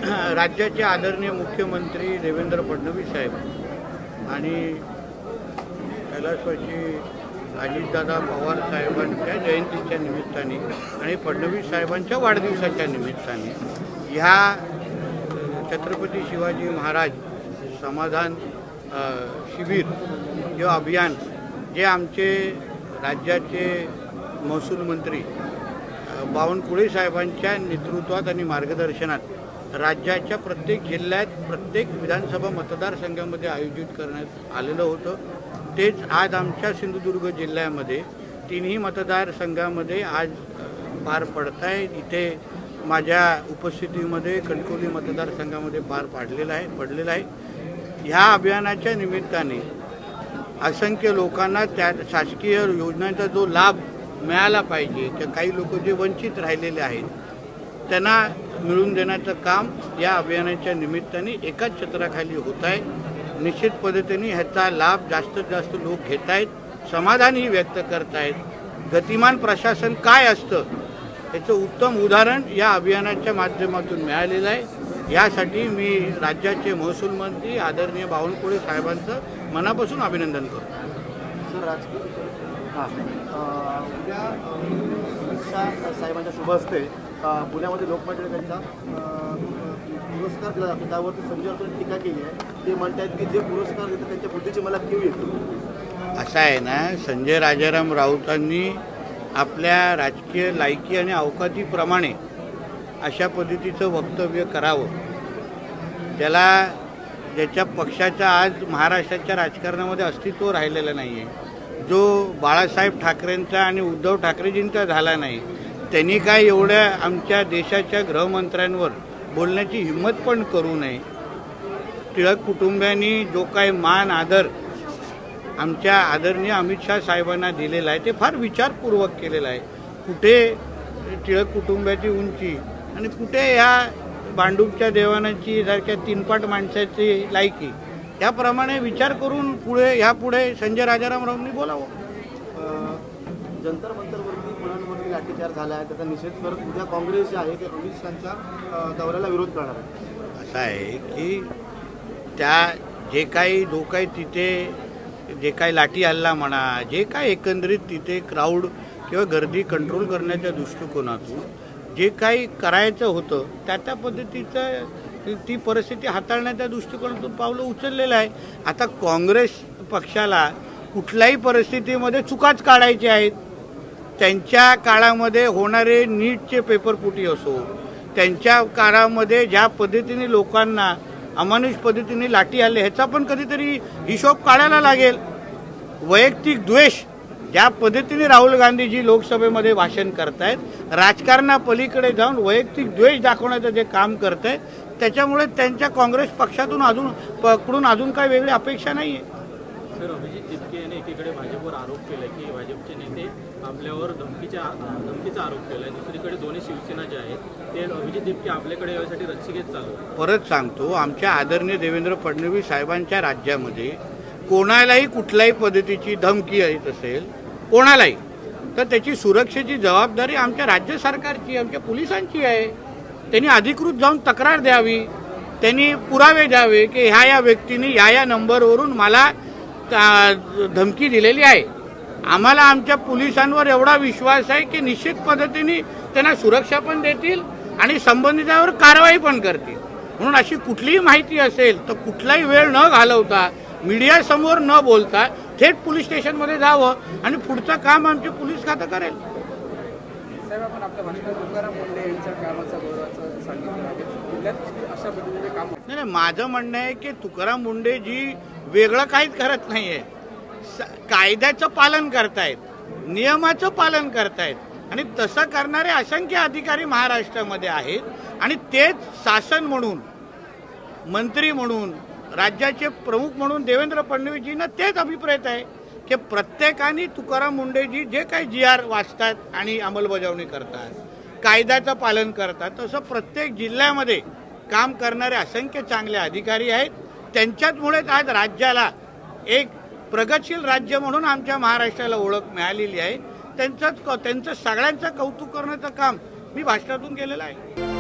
राज्याचे आदरणीय मुख्यमंत्री देवेंद्र फडणवीस साहेब आणि कैलासवासी अजितदादा पवार साहेबांच्या जयंतीच्या निमित्ताने आणि फडणवीस साहेबांच्या वाढदिवसाच्या निमित्ताने ह्या छत्रपती शिवाजी महाराज समाधान शिबिर किंवा अभियान जे आमचे राज्याचे महसूल मंत्री बावनकुळे साहेबांच्या नेतृत्वात आणि मार्गदर्शनात राज्याच्या प्रत्येक जिल्ह्यात प्रत्येक विधानसभा मतदारसंघामध्ये आयोजित करण्यात आलेलं होतं। तेच आज आमच्या सिंधुदुर्ग जिल्ह्यामध्ये तिन्ही मतदारसंघामध्ये आज पार पडत आहे। इथे माझ्या उपस्थितीमध्ये कणकवली मतदारसंघामध्ये पार पडलेला आहे। ह्या अभियानाच्या निमित्ताने असंख्य लोकांना त्या शासकीय योजनांचा जो लाभ मिळाला पाहिजे, तर काही लोक जे वंचित राहिलेले आहेत त्यांना मिळवून देण्याचं काम या अभियानाच्या निमित्ताने एकाच छत्राखाली होत आहे। निश्चित पद्धतीने ह्याचा लाभ जास्तीत जास्त लोक घेत आहेत, समाधानही व्यक्त करत आहेत। गतिमान प्रशासन काय असतं याचं उत्तम उदाहरण या अभियानाच्या माध्यमातून मिळालेलं आहे। यासाठी मी राज्याचे महसूल मंत्री आदरणीय बावनकुळे साहेबांचं मनापासून अभिनंदन करतो। उद्या अमित शाह साहेबांच्या शुभ हस्ते पुण्यामध्ये लोकमान्य टिळकांचा पुरस्कार दिला जातो, त्यावरती संजय राऊतांनी टीका केली आहे। ते म्हणतात की जे पुरस्कार देतात त्यांच्या बुद्धीची मला कीव येते। असं आहे ना, संजय राजाराम राऊतांनी आपल्या राजकीय लायकी आणि अवकातीप्रमाणे अशा पद्धतीचं वक्तव्य करावं। त्याला ज्याच्या पक्षाचं आज महाराष्ट्राच्या राजकारणामध्ये अस्तित्व राहिलेलं नाही आहे, जो बाळासाहेब ठाकरेंचा आणि उद्धव ठाकरेजींचा झाला नाही, त्यांनी काय एवढ्या आमच्या देशाच्या गृहमंत्र्यांवर बोलण्याची हिंमत पण करू नये। टिळक कुटुंबियांनी जो काय मान आदर आमच्या आदरणीय अमित शाह साहेबांना दिलेला आहे ते फार विचारपूर्वक केलेलं आहे। कुठे टिळक कुटुंबाची उंची आणि कुठे ह्या भांडूपच्या देवानाची सारख्या तीनपाट माणसाची लायकी, त्याप्रमाणे विचार करून ह्यापुढे संजय राजारामरावांनी बोलावं। जंतर मंतरवरती मुलांवरती लाठीचार्ज झाला आहे, त्याचा निषेध करत उद्या काँग्रेस जे आहे ते अमित शहाच्या दौऱ्याला विरोध करणार आहे। असं आहे की जे काही तिथे जे काही लाठी हल्ला म्हणा, जे काय एकंदरीत तिथे क्राऊड किंवा गर्दी कंट्रोल करण्याच्या दृष्टिकोनातून जे काही करायचं होतं त्या पद्धतीचं ती परिस्थिती हाताळण्याच्या दृष्टिकोनातून पावलं उचललेलं आहे। आता काँग्रेस पक्षाला कुठल्याही परिस्थितीमध्ये चुकाच काढायचे आहेत। त्यांच्या काळामध्ये होणारे नीटचे पेपरफुटी असो, त्यांच्या काळामध्ये ज्या पद्धतीने लोकांना अमानुष पद्धतीने लाठी हल्ले, ह्याचा पण कधीतरी हिशोब काढायला लागेल। वैयक्तिक द्वेष ज्या पद्धतीने राहुल गांधीजी लोकसभेमध्ये भाषण करतायत, राजकारणापलीकडे जाऊन वैयक्तिक द्वेष दाखवण्याचं जे काम करत आहे, त्याच्यामुळे त्यांच्या काँग्रेस पक्षातून अजून काही वेगळी अपेक्षा नाही आहे। सर, अभिजित तिपके यांनी एकीकडे भाजपवर आरोप केला की भाजपचे नेते आपल्यावर धमकीचा आरोप केला आहे, दुसरीकडे दोन्ही शिवसेना जे आहेत ते अभिजित तिपके आपल्याकडे यासाठी रस्सीखेच चालू आहे। परत सांगतो, आमच्या आदरणीय देवेंद्र फडणवीस साहेबांच्या राज्यामध्ये कोणालाही कुठल्याही पद्धतीची धमकी येत असेल कोणालाही, तर त्याची सुरक्षेची जबाबदारी आमच्या राज्य सरकारची, आमच्या पोलिसांची आहे। त्यांनी अधिकृत जाऊन तक्रार द्यावी, त्यांनी पुरावे द्यावे की ह्या व्यक्तीने या नंबरवरून मला धमकी दिलेली आहे। आम्हाला आमच्या पोलिसांवर एवढा विश्वास आहे की निश्चित पद्धतीने त्यांना सुरक्षा पण देतील आणि संबंधितांवर कारवाई पण करतील। म्हणून अशी कुठलीही माहिती असेल तर कुठलाही वेळ न घालवता, मीडियासमोर न बोलता थेट पोलीस स्टेशनमध्ये जावं आणि पुढचं काम आमचे पोलीस खातं करेल। साहेब, आपण आपल्या भाषणात तुकाराम मुंडे यांच्या कामाचा गौरवाचं सांगितलं आहे, अशा पद्धतीने काम नाही, माझं म्हणणं आहे की तुकाराम मुंडेजी वेगळं काहीच करत नाही आहे, कायद्याचं पालन करतायत, नियमाचं पालन करतायत आणि तसं करणारे असंख्य अधिकारी महाराष्ट्रामध्ये आहेत। आणि तेच शासन म्हणून, मंत्री म्हणून, राज्याचे प्रमुख म्हणून देवेंद्र फडणवीसजींना तेच अभिप्रेत आहे की प्रत्येकाने तुकाराम मुंडेजी जे काही GR वाचतात आणि अंमलबजावणी करतात, कायद्याचं पालन करतात, तसं प्रत्येक जिल्ह्यामध्ये काम करणारे असंख्य चांगले अधिकारी आहेत। त्यांच्यामुळेच आज राज्याला एक प्रगतशील राज्य म्हणून आमच्या महाराष्ट्राला ओळख मिळालेली आहे। त्यांचं सगळ्यांचं कौतुक करण्याचं काम मी भाषणातून केलेलं आहे।